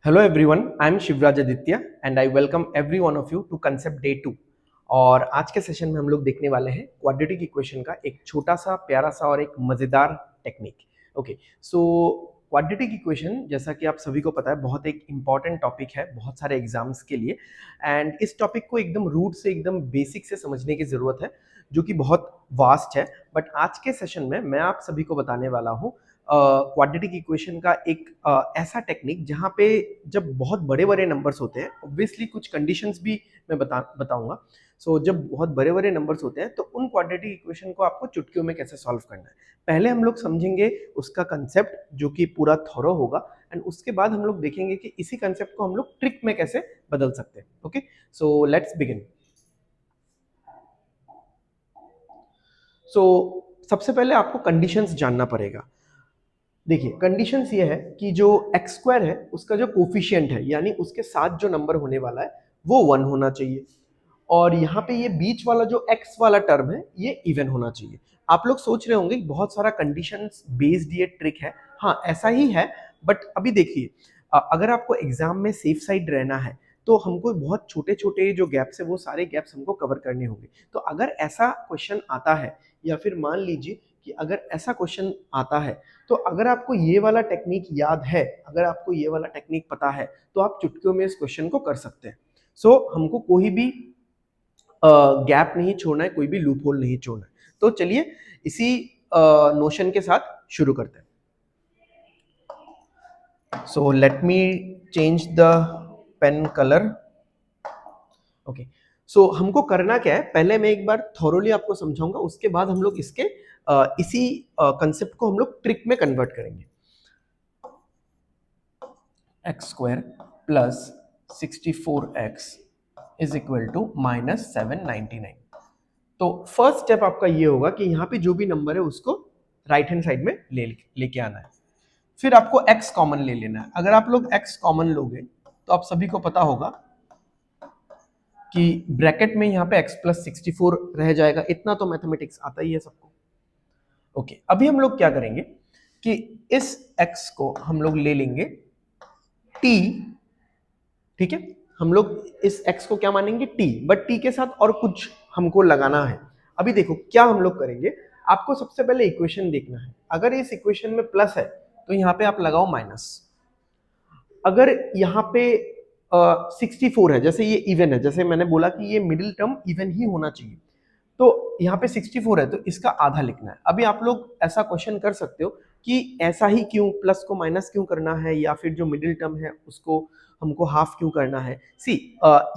Hello everyone, I am Shivraj Aditya and I welcome every one of you to Concept Day 2। और आज के session में हम लोग देखने वाले हैं क्वाड्रेटिक इक्वेशन का एक छोटा सा प्यारा सा और एक मज़ेदार technique. Okay, so quadratic equation जैसा कि आप सभी को पता है बहुत एक इम्पॉर्टेंट टॉपिक है बहुत सारे एग्जाम्स के लिए। एंड इस टॉपिक को एकदम रूट से एकदम बेसिक से समझने की ज़रूरत है जो कि बहुत वास्ट है। बट आज के सेशन में मैं आप सभी को बताने वाला हूँ क्वाड्रेटिक इक्वेशन का एक ऐसा टेक्निक जहाँ पे जब बहुत बड़े बड़े नंबर्स होते हैं, ऑब्वियसली कुछ कंडीशंस भी मैं बताऊंगा। सो जब बहुत बड़े बड़े नंबर्स होते हैं तो उन क्वाड्रेटिक इक्वेशन को आपको चुटकियों में कैसे सॉल्व करना है, पहले हम लोग समझेंगे उसका कंसेप्ट जो कि पूरा थॉरो होगा। एंड उसके बाद हम लोग देखेंगे कि इसी कंसेप्ट को हम लोग ट्रिक में कैसे बदल सकते हैं। Okay, so let's begin. So सबसे पहले आपको कंडीशंस जानना पड़ेगा। देखिए कंडीशंस ये है कि जो एक्स स्क्वायर है उसका जो कोफिशिएंट है यानी उसके साथ जो नंबर होने वाला है वो 1 होना चाहिए। और यहाँ पे ये बीच वाला जो एक्स वाला टर्म है ये इवन होना चाहिए। आप लोग सोच रहे होंगे बहुत सारा कंडीशंस बेस्ड ये ट्रिक है। हाँ ऐसा ही है, बट अभी देखिए अगर आपको एग्जाम में सेफ साइड रहना है तो हमको बहुत छोटे छोटे जो गैप्स है वो सारे गैप्स हमको कवर करने होंगे। तो अगर ऐसा क्वेश्चन आता है या फिर मान लीजिए कि अगर ऐसा क्वेश्चन आता है तो अगर आपको ये वाला टेक्निक याद है, अगर आपको ये वाला टेक्निक पता है तो आप चुटकियों में इस क्वेश्चन को कर सकते हैं। सो हमको कोई भी गैप नहीं छोड़ना है, कोई भी लूप होल नहीं छोड़ना है। तो चलिए इसी नोशन के साथ शुरू करते हैं। So let me change the pen colour. Okay, so हमको करना क्या है, पहले मैं एक बार थॉरोली आपको समझाऊंगा, उसके बाद हम लोग इसके इसी कंसेप्ट को हम लोग ट्रिक में कन्वर्ट करेंगे। X square plus 64x is equal to -799। तो फर्स्ट स्टेप आपका ये होगा कि यहाँ पे जो भी नंबर है उसको राइट हैंड साइड में लेके आना है। फिर आपको x कॉमन ले लेना है। अगर आप लोग x कॉमन लोगे तो आप सभी को पता होगा कि ब्रैकेट में यहाँ पे x प्लस 64 रह जाएगा। इतना तो मैथमेटिक्स आता ही है सबको। ओके, अभी हम लोग क्या करेंगे कि इस x को हम लोग ले लेंगे t। ठीक है, हम लोग इस x को क्या मानेंगे t, बट t के साथ और कुछ हमको लगाना है। अभी देखो क्या हम लोग करेंगे, आपको सबसे पहले इक्वेशन देखना है। अगर इस इक्वेशन में प्लस है तो यहाँ पे आप लगाओ माइनस। अगर यहाँ पे 64 है, जैसे ये इवन है, जैसे मैंने बोला कि ये मिडिल टर्म इवन ही होना चाहिए, तो यहाँ पे 64 है तो इसका आधा लिखना है। अभी आप लोग ऐसा क्वेश्चन कर सकते हो कि ऐसा ही क्यों, प्लस को माइनस क्यों करना है, या फिर जो मिडिल टर्म है उसको हमको हाफ क्यों करना है। सी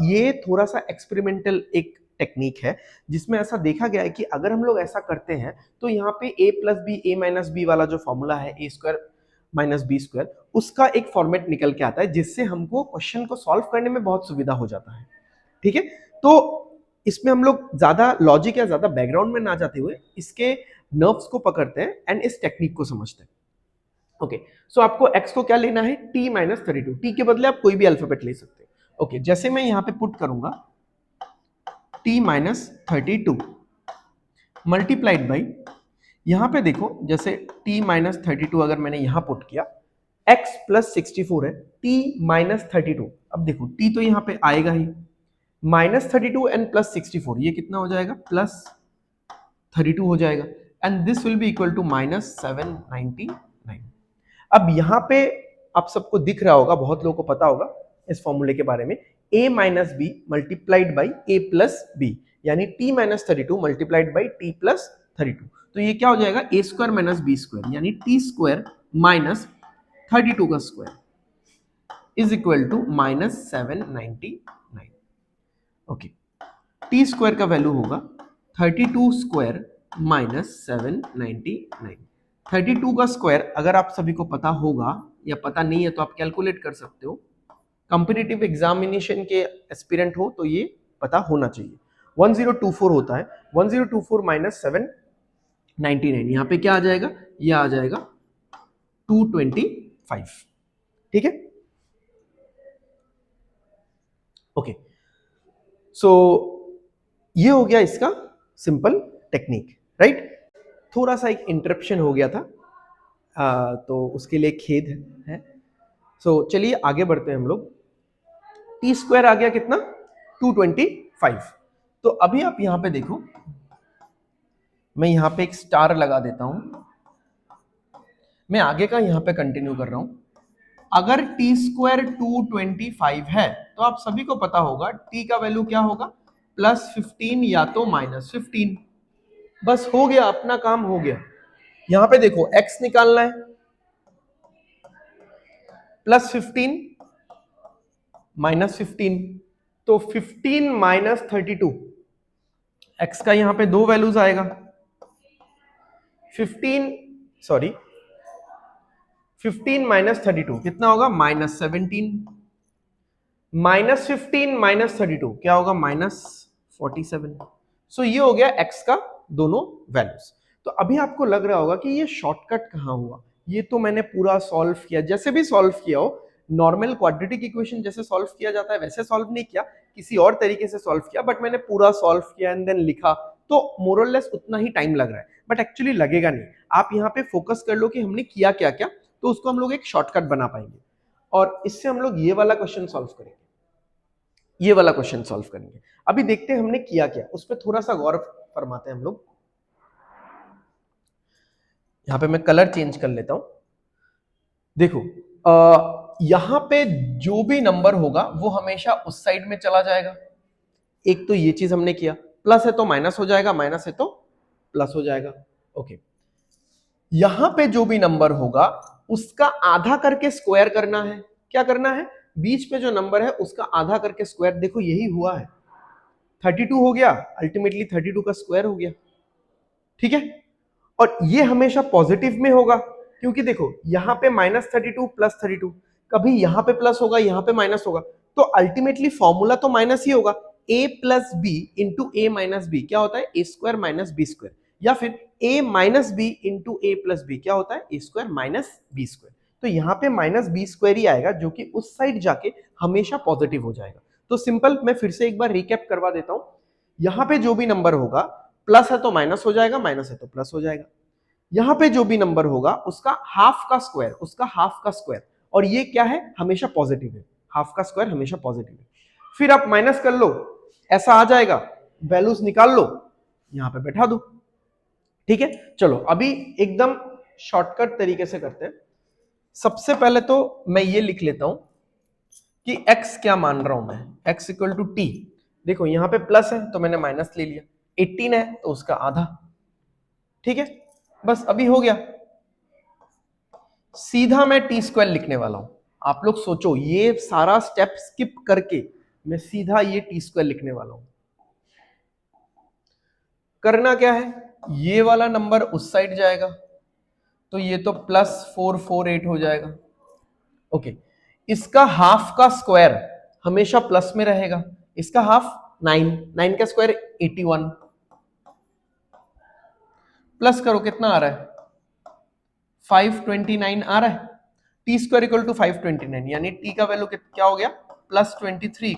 ये थोड़ा सा एक्सपेरिमेंटल एक टेक्निक है जिसमें ऐसा देखा गया है कि अगर हम लोग ऐसा करते हैं तो यहाँ पे a plus b a minus b वाला जो फॉर्मूला है a square minus b square, उसका एक फॉर्मेट निकल के आता है जिससे हमको क्वेश्चन को सॉल्व करने में बहुत सुविधा हो जाता है। ठीक है, तो इसमें हम लोग ज्यादा लॉजिक या ज्यादा बैकग्राउंड में ना जाते हुए इसके नर्व्स को पकड़ते हैं एंड इस टेक्निक को समझते हैं। ओके, सो आपको x को क्या लेना है, t माइनस 32। t के बदले आप कोई भी अल्फाबेट ले सकते हैं। ओके, जैसे मैं यहाँ पे पुट करूंगा t माइनस 32 मल्टीप्लाइड बाई, यहाँ पे देखो जैसे t माइनस 32 अगर मैंने यहाँ पुट किया, x प्लस 64 है, t माइनस 32। अब देखो t तो यहाँ पे आएगा ही, -32 एंड प्लस 64 ये कितना हो जाएगा, प्लस 32 हो जाएगा। And this will be equal to -799। अब यहाँ पे आप सबको दिख रहा होगा, बहुत लोगों को पता होगा इस फॉर्मूले के बारे में, a minus b multiplied by a plus b, यानी t minus 32 multiplied by t plus 32। तो ये क्या हो जाएगा, a square minus b square, यानी टी स्क्वायर माइनस 32 का square is equal to -799। Okay, t square का वैल्यू होगा 32 स्क्वायर माइनस 799। 32 का स्क्वायर अगर आप सभी को पता होगा या पता नहीं है तो आप कैलकुलेट कर सकते हो। कॉम्पिटिटिव एग्जामिनेशन के एस्पिरेंट हो तो ये पता होना चाहिए। 1024 होता है, 1024 माइनस 799, यहाँ पे क्या आ जाएगा, ये आ जाएगा 225। ठीक है, ओके, सो ये हो गया इसका सिंपल टेक्निक, राइट। थोड़ा सा एक इंटरप्शन हो गया था तो उसके लिए खेद है। सो चलिए आगे बढ़ते हैं हम लोग। टी स्क्वायर आ गया कितना, 225। तो अभी आप यहां पे देखो, मैं यहां पे एक स्टार लगा देता हूं, मैं आगे का यहां पे कंटिन्यू कर रहा हूं। अगर टी स्क्वायर 225 है तो आप सभी को पता होगा टी का वैल्यू क्या होगा, +15 या तो -15। बस हो गया, अपना काम हो गया। यहां पे देखो x निकालना है, +15 -15, तो 15 - 32, x का यहां पे दो वैल्यूज आएगा, 15 सॉरी 15 - 32 कितना होगा, -17, -15 - 32 क्या होगा, -47। सो ये हो गया x का दोनों वैल्यूज। तो अभी आपको लग रहा होगा कि ये शॉर्टकट कहां हुआ, ये तो मैंने पूरा सॉल्व किया, जैसे भी सॉल्व किया हो, नॉर्मल क्वाड्रेटिक इक्वेशन जैसे सॉल्व किया जाता है वैसे सॉल्व नहीं किया, किसी और तरीके से सॉल्व किया, बट मैंने पूरा सॉल्व किया एंड देन लिखा, तो मोरलेस उतना ही टाइम लग रहा है, बट एक्चुअली लगेगा नहीं। आप यहाँ पे फोकस कर लो कि हमने किया क्या क्या, तो उसको हम लोग एक शॉर्टकट बना पाएंगे, और इससे हम लोग ये वाला क्वेश्चन सॉल्व करेंगे, ये वाला क्वेश्चन सॉल्व करेंगे। अभी देखते हैं हमने किया क्या, उस पर थोड़ा सा गौर फरमाते हैं हम लोग। यहां पे मैं कलर चेंज कर लेता हूं। देखो यहां पे जो भी नंबर होगा वो हमेशा उस साइड में चला जाएगा। एक तो ये चीज हमने किया, प्लस है तो माइनस हो जाएगा, माइनस है तो प्लस हो जाएगा। ओके, यहां पे जो भी नंबर होगा उसका आधा करके स्क्वायर करना है। क्या करना है, बीच पे जो नंबर है उसका आधा करके स्क्वायर। देखो यही हुआ है, 32 हो गया, अल्टीमेटली 32 का स्क्वायर हो गया। ठीक है, और ये हमेशा पॉजिटिव में होगा, क्योंकि देखो यहां पे -32 +32, कभी यहां पे प्लस होगा, यहां पे माइनस होगा, तो अल्टीमेटली फॉर्मूला तो माइनस ही होगा। a + b × a - b क्या होता है, a² - b², या फिर a - b × a + b क्या होता है, a² - b²। तो यहाँ पे -b² ही आएगा, जो कि उस साइड जाके हमेशा पॉजिटिव हो जाएगा। तो सिंपल, मैं फिर से एक बार रिकैप करवा देता हूं। यहां पे जो भी नंबर होगा, प्लस है तो माइनस हो जाएगा, माइनस है तो प्लस हो जाएगा। यहां पे जो भी नंबर होगा उसका हाफ का स्क्वायर, उसका हाफ का स्क्वायर, और ये क्या है, हमेशा पॉजिटिव है, हाफ का स्क्वायर हमेशा पॉजिटिव है। फिर आप माइनस कर लो, ऐसा आ जाएगा, वैल्यूज निकाल लो, यहां पे बैठा दो। ठीक है, चलो अभी एकदम शॉर्टकट तरीके से करते हैं। सबसे पहले तो मैं ये लिख लेता हूं कि x क्या मान रहा हूं मैं, x = t। देखो यहां पे प्लस है तो मैंने माइनस ले लिया, 18 है तो उसका आधा। ठीक है, बस अभी हो गया। सीधा मैं t² लिखने वाला हूं। आप लोग सोचो, ये सारा स्टेप स्किप करके मैं सीधा ये t² लिखने वाला हूं। करना क्या है, ये वाला नंबर उस साइड जाएगा, तो ये तो +448 हो जाएगा। ओके, इसका हाफ का स्क्वायर हमेशा प्लस में रहेगा, इसका हाफ 9, 9 का स्क्वायर 81, प्लस करो कितना आ रहा है, 529 आ रहा है। t² = 529, यानी t का वैल्यू क्या हो गया, +23,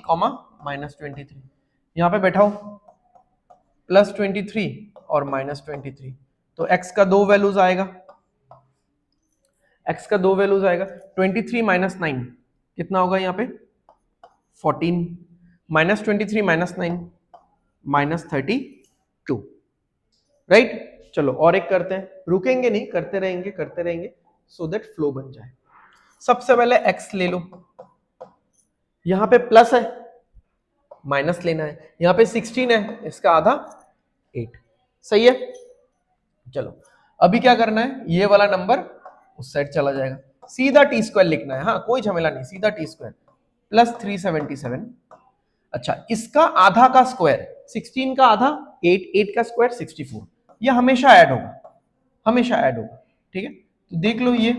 -23। यहां पे बैठाओ, +23 और -23, तो x का दो वैल्यूज आएगा, x का दो वैल्यूज आएगा। 23 - 9 कितना होगा, यहाँ पे 14, -23 - 9 -32, राइट। चलो और एक करते हैं, रुकेंगे नहीं, करते रहेंगे करते रहेंगे, सो दैट फ्लो बन जाए। सबसे पहले x ले लो, यहां पे प्लस है, माइनस लेना है, यहां पे 16 है, इसका आधा 8, सही है। चलो अभी क्या करना है, ये वाला नंबर उस साइड चला जाएगा, सीधा t² लिखना है, हाँ कोई झमेला नहीं, सीधा t² +377। अच्छा, इसका आधा का स्क्वायर, 16 का आधा 8, 8 का स्क्वायर 64, ये हमेशा ऐड होगा, हमेशा ऐड होगा। ठीक है, तो देख लो ये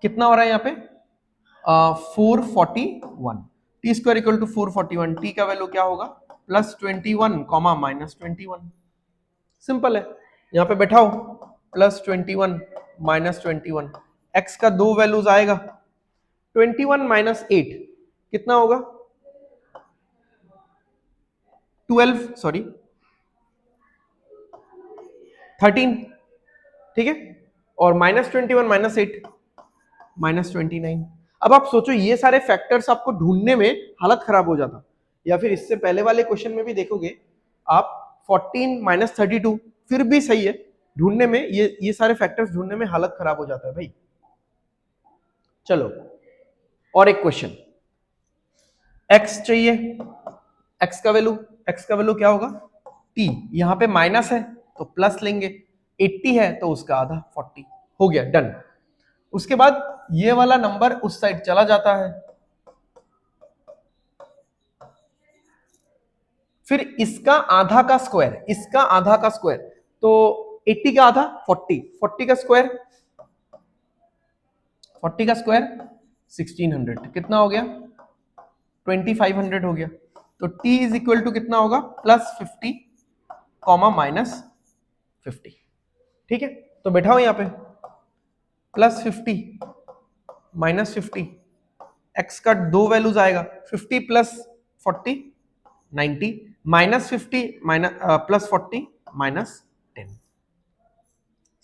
कितना हो रहा है यहाँ पे, 441। t² = 441, t का वैल्यू क्या होगा, +21, -21। सिंपल है, यहां पे बैठाओ, +21 -21, x का दो वैल्यूज आएगा, 21 - 8 कितना होगा, 12 सॉरी 13। ठीक है, और -21 - 8 -29, अब आप सोचो ये सारे फैक्टर्स आपको ढूंढने में हालत खराब हो जाता, या फिर इससे पहले वाले क्वेश्चन में भी देखोगे आप 14 माइनस 32 फिर भी सही है, ढूंढने में ये सारे फैक्टर्स ढूंढने में हालत खराब हो जाता है भाई। चलो और एक क्वेश्चन, x चाहिए, x का वैल्यू क्या होगा t, यहां पे माइनस है तो प्लस लेंगे, 80 है तो उसका आधा 40, हो गया डन। उसके बाद ये वाला नंबर उस साइड चला जाता है, फिर इसका आधा का स्क्वायर, तो 80 का आधा 40 का स्क्वायर 1600, कितना हो गया 2500 हो गया। तो t इज इक्वल टू कितना होगा +50 माइनस 50, ठीक है। तो बैठाओ यहां पे +50 माइनस 50, x का दो वैल्यूज आएगा 50 प्लस 40 90 माइनस 50 प्लस 40 माइनस 10,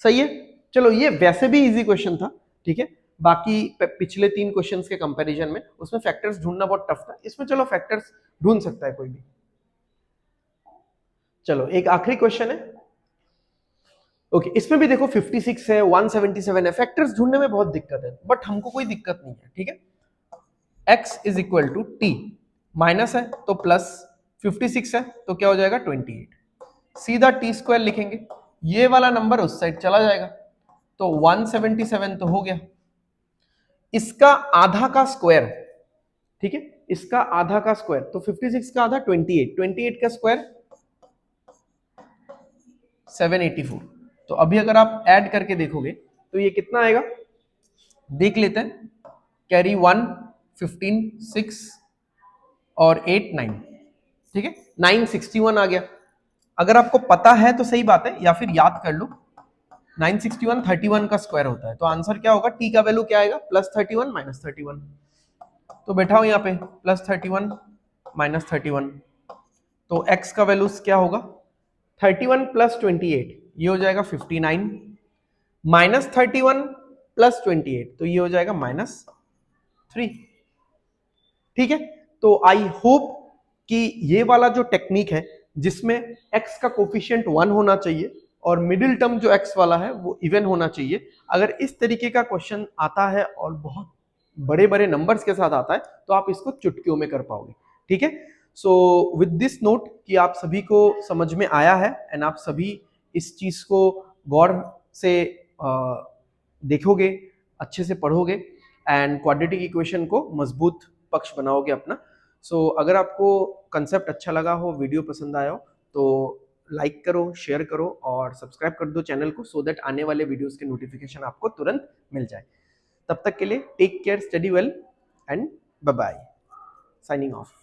सही है। चलो ये वैसे भी इजी क्वेश्चन था, ठीक है। बाकी पिछले 3 क्वेश्चंस के कंपैरिजन में उसमें फैक्टर्स ढूंढना बहुत टफ था, इसमें चलो फैक्टर्स ढूंढ सकता है कोई भी। चलो एक आखिरी क्वेश्चन है, ओके, इसमें भी देखो 56 है 177 है, फैक्टर्स ढूंढने में बहुत दिक्कत है, बट हमको कोई दिक्कत नहीं है, ठीक है। x is equal to t, minus है तो प्लस, 56 है तो क्या हो जाएगा 28, सीधा टी स्क्वायर लिखेंगे, ये वाला नंबर उस साइड चला जाएगा, तो 177 तो हो गया। इसका आधा का स्क्वायर, ठीक है, इसका आधा का स्क्वायर, तो 56 का आधा 28 का स्क्वायर 784। तो अभी अगर आप ऐड करके देखोगे तो ये कितना आएगा, देख लेते हैं, कैरी 1 15 6 और 8 9, ठीक है, 961 आ गया। अगर आपको पता है तो सही बात है, या फिर याद कर लो, 961 31 का स्क्वायर होता है, तो आंसर क्या होगा, t का वैल्यू क्या आएगा +31 माइनस 31। तो बैठाओ यहाँ पे +31 माइनस 31, तो x का वैल्यू क्या होगा 31 प्लस 28, ये हो जाएगा 59 माइनस 31 प्लस 28, तो ये हो जाएगा -3, ठीक है। तो आई होप कि ये वाला जो टेक्निक है जिसमें x का कोफिशिएंट 1 होना चाहिए और मिडिल टर्म जो x वाला है वो इवन होना चाहिए, अगर इस तरीके का क्वेश्चन आता है और बहुत बड़े बड़े नंबर्स के साथ आता है तो आप इसको चुटकियों में कर पाओगे, ठीक है। सो विद दिस नोट कि आप सभी को समझ में आया है एंड आप सभी इस चीज को गौर से देखोगे, अच्छे से पढ़ोगे एंड क्वाड्रेटिक इक्वेशन को मजबूत पक्ष बनाओगे अपना। सो अगर आपको कंसेप्ट अच्छा लगा हो, वीडियो पसंद आया हो, तो लाइक करो, शेयर करो और सब्सक्राइब कर दो चैनल को, सो दैट आने वाले वीडियोस के नोटिफिकेशन आपको तुरंत मिल जाए। तब तक के लिए take care, study well and bye bye, signing of.